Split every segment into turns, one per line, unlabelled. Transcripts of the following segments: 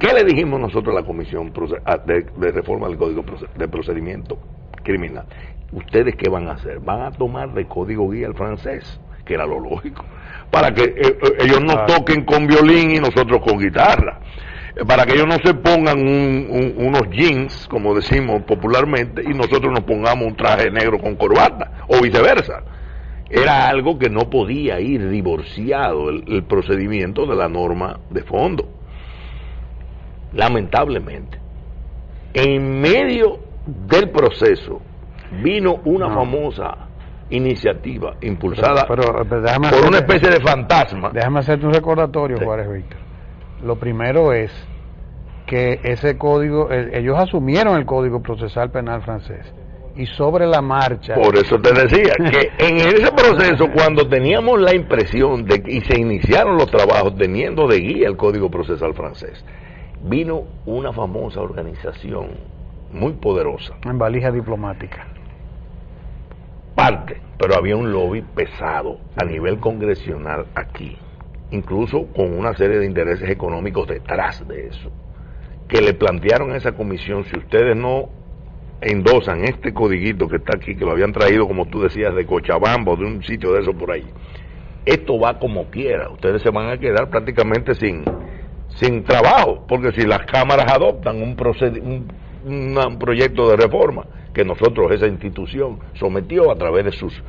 ¿Qué le dijimos nosotros a la Comisión de Reforma del Código de Procedimiento Criminal? ¿Ustedes qué van a hacer? Van a tomar de código guía el francés, que era lo lógico, para que ellos no toquen con violín y nosotros con guitarra, para que ellos no se pongan unos jeans, como decimos popularmente, y nosotros nos pongamos un traje negro con corbata, o viceversa. Era algo que no podía ir divorciado el procedimiento de la norma de fondo. Lamentablemente, en medio del proceso vino una famosa iniciativa impulsada por una especie de fantasma.
Déjame hacerte un recordatorio, sí. Juárez Víctor. Lo primero es que ese código, ellos asumieron el Código Procesal Penal francés, y sobre la marcha...
Por eso te decía, que en ese proceso, cuando teníamos la impresión de que, y se iniciaron los trabajos teniendo de guía el Código Procesal francés, vino una famosa organización muy poderosa.
En valija diplomática.
Pero había un lobby pesado a nivel congresional aquí, incluso con una serie de intereses económicos detrás de eso, que le plantearon a esa comisión: si ustedes no endosan este codiguito que está aquí, que lo habían traído, como tú decías, de Cochabamba o de un sitio de eso por ahí, esto va como quiera, ustedes se van a quedar prácticamente sin trabajo, porque si las cámaras adoptan un proyecto de reforma que nosotros, esa institución, sometió a través de sus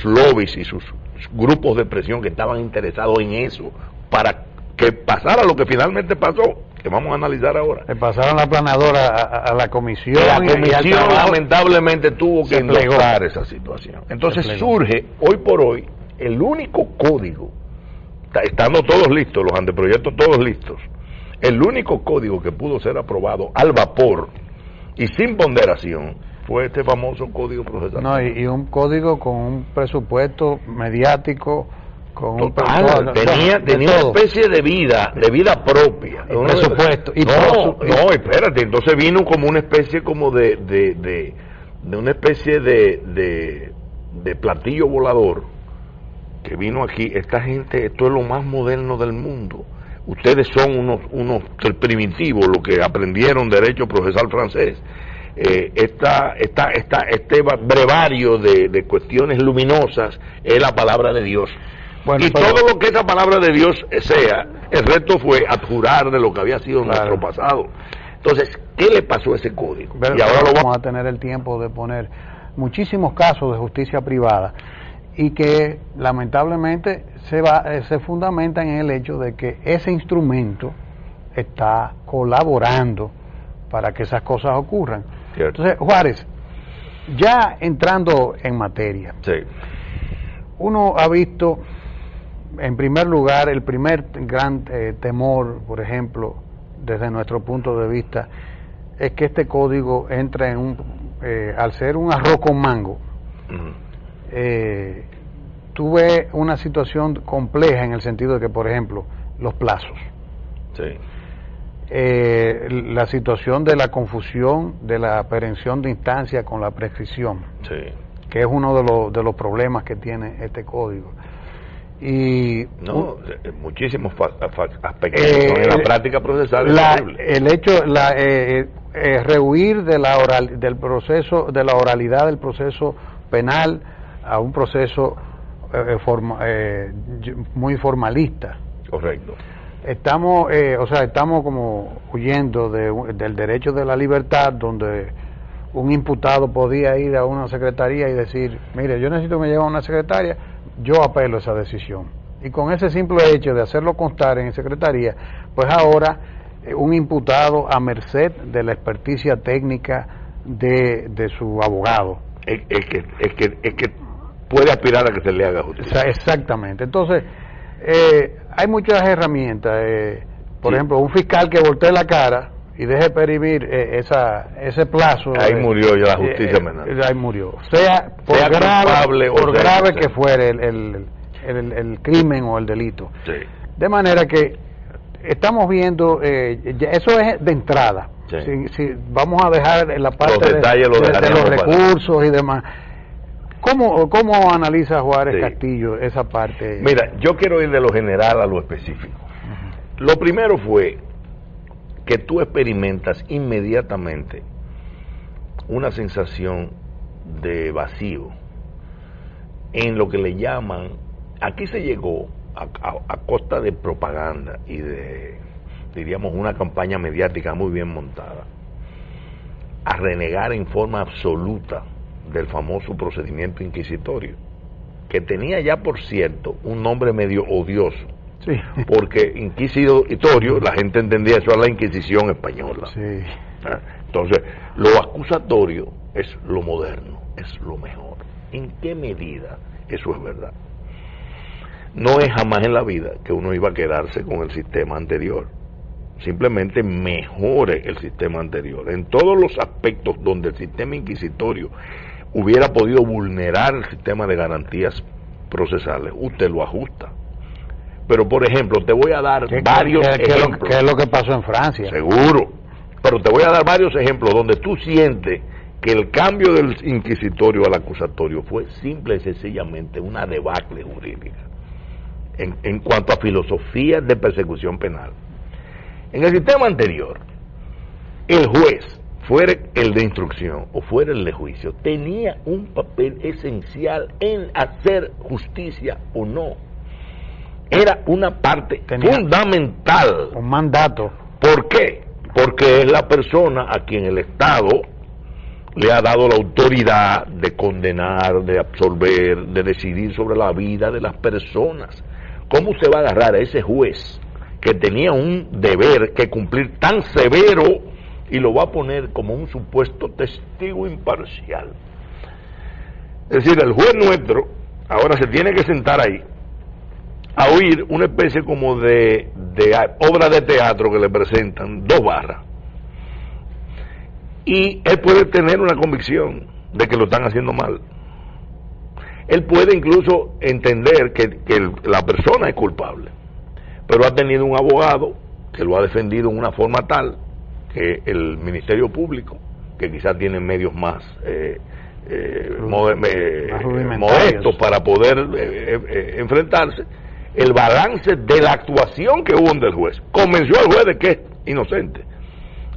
lobbies y sus grupos de presión que estaban interesados en eso, para que pasara lo que finalmente pasó, que vamos a analizar ahora.
Le pasaron la planadora a la comisión.
La comisión lamentablemente tuvo que endosar esa situación. Entonces surge, hoy por hoy, el único código, estando todos listos, los anteproyectos todos listos, el único código que pudo ser aprobado al vapor y sin ponderación fue este famoso Código Procesal.
No, y un código con un presupuesto mediático, con
total, tenía una especie de vida propia,
un presupuesto.
No, espérate, entonces vino como una especie como de una especie de platillo volador que vino aquí. Esta gente, esto es lo más moderno del mundo. Ustedes son unos primitivos, los que aprendieron derecho procesal francés. Este brevario de cuestiones luminosas es la palabra de Dios. Bueno, todo lo que esa palabra de Dios sea, el resto fue adjurar de lo que había sido nuestro pasado. Entonces, ¿qué le pasó a ese código?
Y ahora vamos a tener el tiempo de poner muchísimos casos de justicia privada, y que lamentablemente se fundamentan en el hecho de que ese instrumento está colaborando para que esas cosas ocurran. Cierto. Entonces, Juárez, ya entrando en materia,
sí.
Uno ha visto, en primer lugar, el primer gran temor, por ejemplo, desde nuestro punto de vista, es que este código entre en al ser un arroz con mango, tuve una situación compleja en el sentido de que, por ejemplo, los plazos.
Sí.
La situación de la confusión de la aprehensión de instancia con la prescripción,
sí,
que es uno de los problemas que tiene este código. Y
muchísimos aspectos en la práctica procesal.
El hecho, rehuir de del proceso, de la oralidad del proceso penal a un proceso muy formalista.
Correcto.
Estamos como huyendo del derecho de la libertad, donde un imputado podía ir a una secretaría y decir: mire, yo necesito que me lleve a una secretaria, yo apelo esa decisión. Y con ese simple hecho de hacerlo constar en secretaría, pues ahora un imputado a merced de la experticia técnica de su abogado.
Es que puede aspirar a que se le haga justicia.
Exactamente. Entonces, hay muchas herramientas. Por ejemplo, un fiscal que voltee la cara y deje perimir ese plazo.
Ahí murió ya la justicia penal.
Ahí murió. Sea grave que fuere el crimen o el delito.
Sí.
De manera que estamos viendo, eso es de entrada.
Sí.
Si vamos a dejar en la parte de los recursos y demás. ¿Cómo analiza Juárez Castillo esa parte?
Mira, yo quiero ir de lo general a lo específico. Lo primero fue que tú experimentas inmediatamente una sensación de vacío en lo que le llaman, aquí se llegó a costa de propaganda y de, diríamos, una campaña mediática muy bien montada, a renegar en forma absoluta del famoso procedimiento inquisitorio, que tenía ya, por cierto, un nombre medio odioso.
Sí.
Porque inquisitorio, la gente entendía eso a la Inquisición española.
Sí.
Entonces, lo acusatorio es lo moderno, es lo mejor. ¿En qué medida eso es verdad? No es jamás en la vida que uno iba a quedarse con el sistema anterior. Simplemente mejore el sistema anterior. En todos los aspectos donde el sistema inquisitorio hubiera podido vulnerar el sistema de garantías procesales, usted lo ajusta. Pero, por ejemplo, te voy a dar varios ejemplos.
¿Qué es lo que pasó en Francia?
Seguro. Pero te voy a dar varios ejemplos donde tú sientes que el cambio del inquisitorio al acusatorio fue simple y sencillamente una debacle jurídica en cuanto a filosofías de persecución penal. En el sistema anterior, el juez, fuera el de instrucción o fuera el de juicio, tenía un papel esencial en hacer justicia o no. Era una parte fundamental.
Un mandato.
¿Por qué? Porque es la persona a quien el Estado le ha dado la autoridad de condenar, de absolver, de decidir sobre la vida de las personas. ¿Cómo usted va a agarrar a ese juez que tenía un deber que cumplir tan severo y lo va a poner como un supuesto testigo imparcial? Es decir, el juez nuestro ahora se tiene que sentar ahí a oír una especie como de obra de teatro que le presentan, 2 barras. Y él puede tener una convicción de que lo están haciendo mal. Él puede incluso entender que la persona es culpable, pero ha tenido un abogado que lo ha defendido en una forma tal que el Ministerio Público, que quizás tiene medios más modestos para poder enfrentarse, el balance de la actuación que hubo en el juez convenció al juez de que es inocente,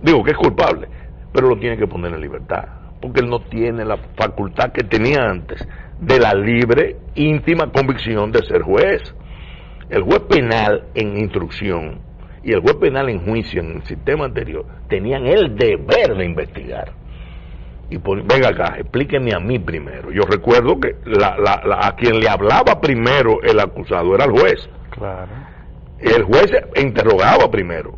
digo que es culpable, pero lo tiene que poner en libertad, porque él no tiene la facultad que tenía antes de la libre, íntima convicción de ser juez. El juez penal en instrucción y el juez penal en juicio en el sistema anterior tenían el deber de investigar. Y venga acá, explíqueme a mí primero. Yo recuerdo que a quien le hablaba primero el acusado era el juez.
Claro.
El juez interrogaba primero.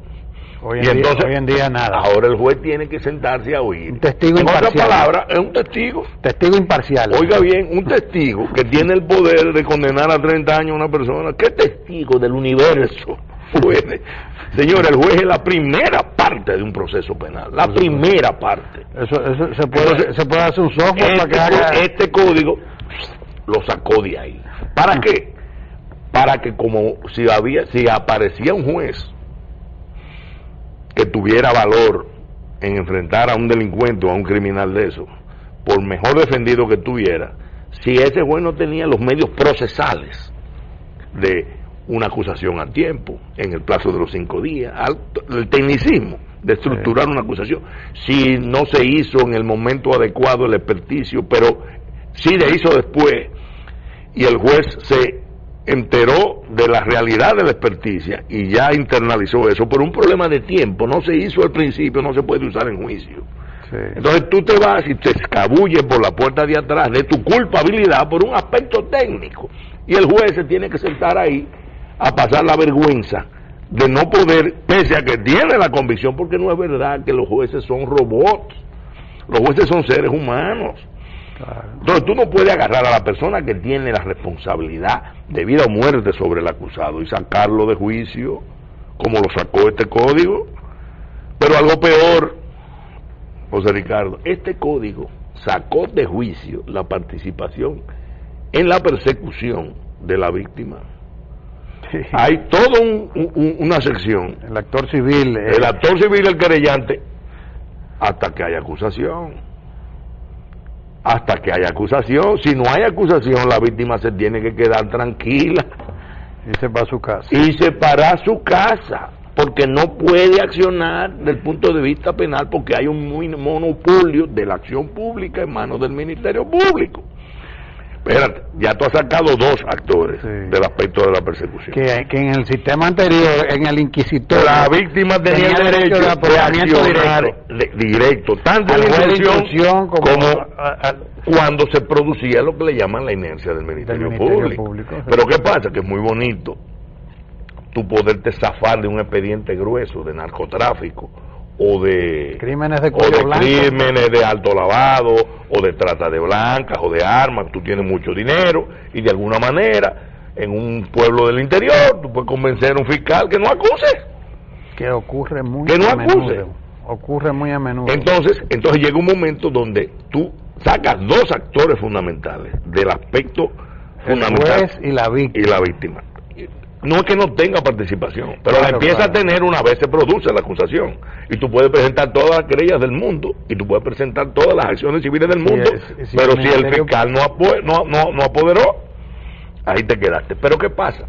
Hoy en día nada.
Ahora el juez tiene que sentarse a oír.
Un testigo imparcial.
En otras palabras, es un testigo.
Testigo imparcial.
Oiga bien, un testigo que tiene el poder de condenar a 30 años a una persona. ¿Qué testigo del universo puede? Señor, el juez es la primera parte de un proceso penal. La primera parte.
Eso se puede hacer un software para que haga.
Este código lo sacó de ahí. ¿Para qué? Para que como si aparecía un juez que tuviera valor en enfrentar a un delincuente o a un criminal de eso, por mejor defendido que tuviera, si ese juez no tenía los medios procesales de una acusación a tiempo, en el plazo de los 5 días, el tecnicismo de estructurar una acusación, si no se hizo en el momento adecuado el experticio, pero sí le hizo después, y el juez se enteró de la realidad de la experticia y ya internalizó eso, por un problema de tiempo, no se hizo al principio, no se puede usar en juicio. Sí. Entonces tú te vas y te escabulles por la puerta de atrás de tu culpabilidad por un aspecto técnico, y el juez se tiene que sentar ahí a pasar la vergüenza de no poder, pese a que tiene la convicción, porque no es verdad que los jueces son robots, los jueces son seres humanos. Claro. Entonces tú no puedes agarrar a la persona que tiene la responsabilidad de vida o muerte sobre el acusado y sacarlo de juicio, como lo sacó este código. Pero algo peor, José Ricardo, este código sacó de juicio la participación en la persecución de la víctima. Sí. Hay toda una sección.
El actor civil.
El actor civil, el querellante, hasta que haya acusación. Hasta que haya acusación. Si no hay acusación, la víctima se tiene que quedar tranquila.
Y se va a su casa.
Y se para a su casa. porque no puede accionar desde el punto de vista penal porque hay un monopolio de la acción pública en manos del Ministerio Público. Espérate, ya tú has sacado dos actores del aspecto de la persecución.
Que en el sistema anterior, en el inquisitor,
la víctima tenía derecho de accionar directo, tanto en la instrucción como cuando se producía lo que le llaman la inercia del Ministerio Público. Pero ¿qué pasa? Que es muy bonito tú poderte zafar de un expediente grueso de narcotráfico o de
crímenes de
alto lavado o de trata de blancas o de armas. Tú tienes mucho dinero y de alguna manera en un pueblo del interior tú puedes convencer a un fiscal que no acuse,
que ocurre muy
que no
a
acuse
menudo. Ocurre muy a menudo.
Entonces llega un momento donde tú sacas dos actores fundamentales del aspecto fundamental,
el juez y la víctima.
No es que no tenga participación, pero la empieza a tener una vez se produce la acusación. Y tú puedes presentar todas las querellas del mundo, y tú puedes presentar todas las acciones civiles del mundo, pero si el fiscal no apoderó, ahí te quedaste. Pero ¿qué pasa?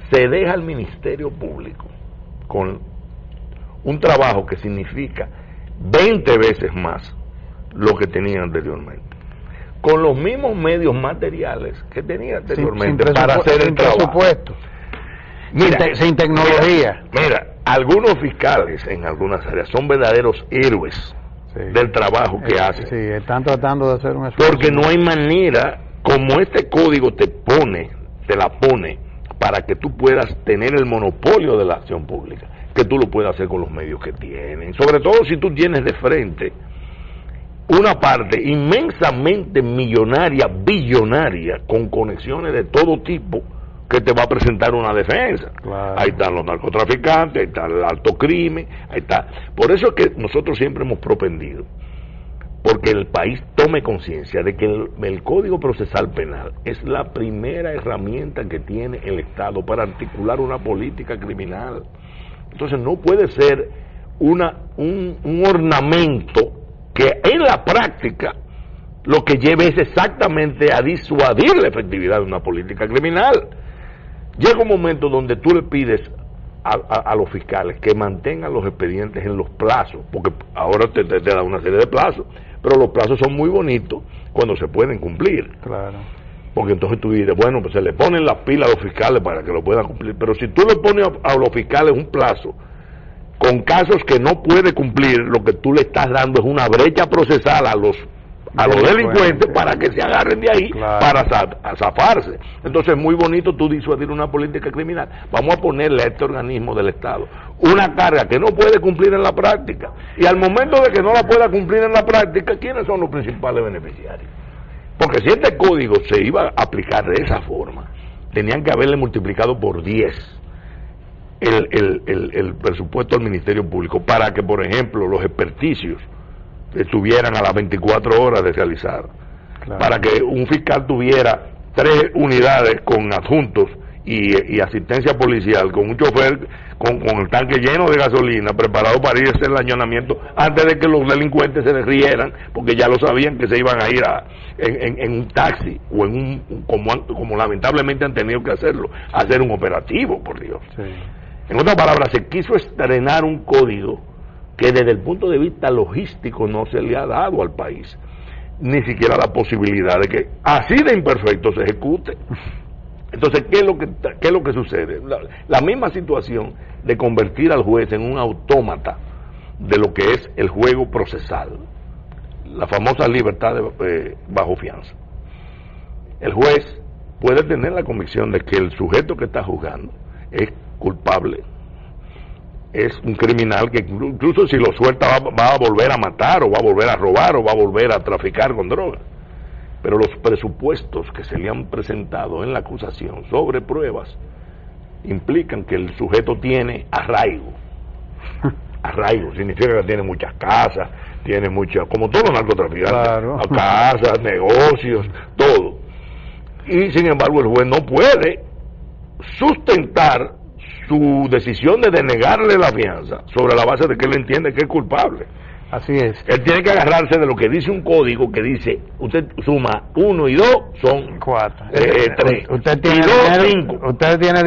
Se deja al Ministerio Público con un trabajo que significa 20 veces más lo que tenía anteriormente, con los mismos medios materiales que tenía anteriormente para hacer el trabajo. Mira,
sin tecnología.
Mira, algunos fiscales en algunas áreas son verdaderos héroes del trabajo que hacen.
Sí, están tratando de hacer un esfuerzo.
Porque no hay manera, como este código te la pone para que tú puedas tener el monopolio de la acción pública, que tú lo puedas hacer con los medios que tienen. Sobre todo si tú tienes de frente una parte inmensamente millonaria, billonaria, con conexiones de todo tipo, que te va a presentar una defensa.
Claro.
Ahí están los narcotraficantes, ahí está el alto crimen, ahí está. Por eso es que nosotros siempre hemos propendido, porque el país tome conciencia de que el Código Procesal Penal es la primera herramienta que tiene el Estado para articular una política criminal. Entonces no puede ser un ornamento que en la práctica lo que lleve es exactamente a disuadir la efectividad de una política criminal. Llega un momento donde tú le pides a los fiscales que mantengan los expedientes en los plazos, porque ahora te da una serie de plazos, pero los plazos son muy bonitos cuando se pueden cumplir.
Claro.
Porque entonces tú dices, bueno, pues se le ponen las pilas a los fiscales para que lo puedan cumplir, pero si tú le pones a los fiscales un plazo con casos que no puede cumplir, lo que tú le estás dando es una brecha procesal a los delincuentes para que se agarren de ahí, para zafarse. Entonces es muy bonito tú disuadir una política criminal. Vamos a ponerle a este organismo del Estado una carga que no puede cumplir en la práctica, y al momento de que no la pueda cumplir en la práctica, ¿quiénes son los principales beneficiarios? Porque si este código se iba a aplicar de esa forma, tenían que haberle multiplicado por 10 el presupuesto del Ministerio Público para que, por ejemplo, los experticios estuvieran a las 24 horas de realizar, para que un fiscal tuviera 3 unidades con adjuntos y asistencia policial, con un chofer con el tanque lleno de gasolina, preparado para ir a hacer el allanamiento antes de que los delincuentes se rieran, porque ya lo sabían que se iban a ir en un taxi o en como lamentablemente han tenido que hacerlo, a hacer un operativo, por Dios.
Sí.
En otras palabras, se quiso estrenar un código que desde el punto de vista logístico no se le ha dado al país, ni siquiera la posibilidad de que así de imperfecto se ejecute. Entonces, ¿qué es lo que sucede? La misma situación de convertir al juez en un autómata de lo que es el juego procesal, la famosa libertad bajo fianza. El juez puede tener la convicción de que el sujeto que está juzgando es culpable, es un criminal que incluso si lo suelta va a volver a matar, o va a volver a robar, o va a volver a traficar con drogas. Pero los presupuestos que se le han presentado en la acusación sobre pruebas implican que el sujeto tiene arraigo. Arraigo significa que tiene muchas casas, tiene muchas, como todos los narcotraficantes, casas, negocios, todo. Y sin embargo el juez no puede sustentar su decisión de denegarle la fianza sobre la base de que él entiende que es culpable.
Así es.
Él tiene que agarrarse de lo que dice un código que dice, usted suma 1 y 2 son
4.
3.
Usted tiene
y 2, 5.
Usted tiene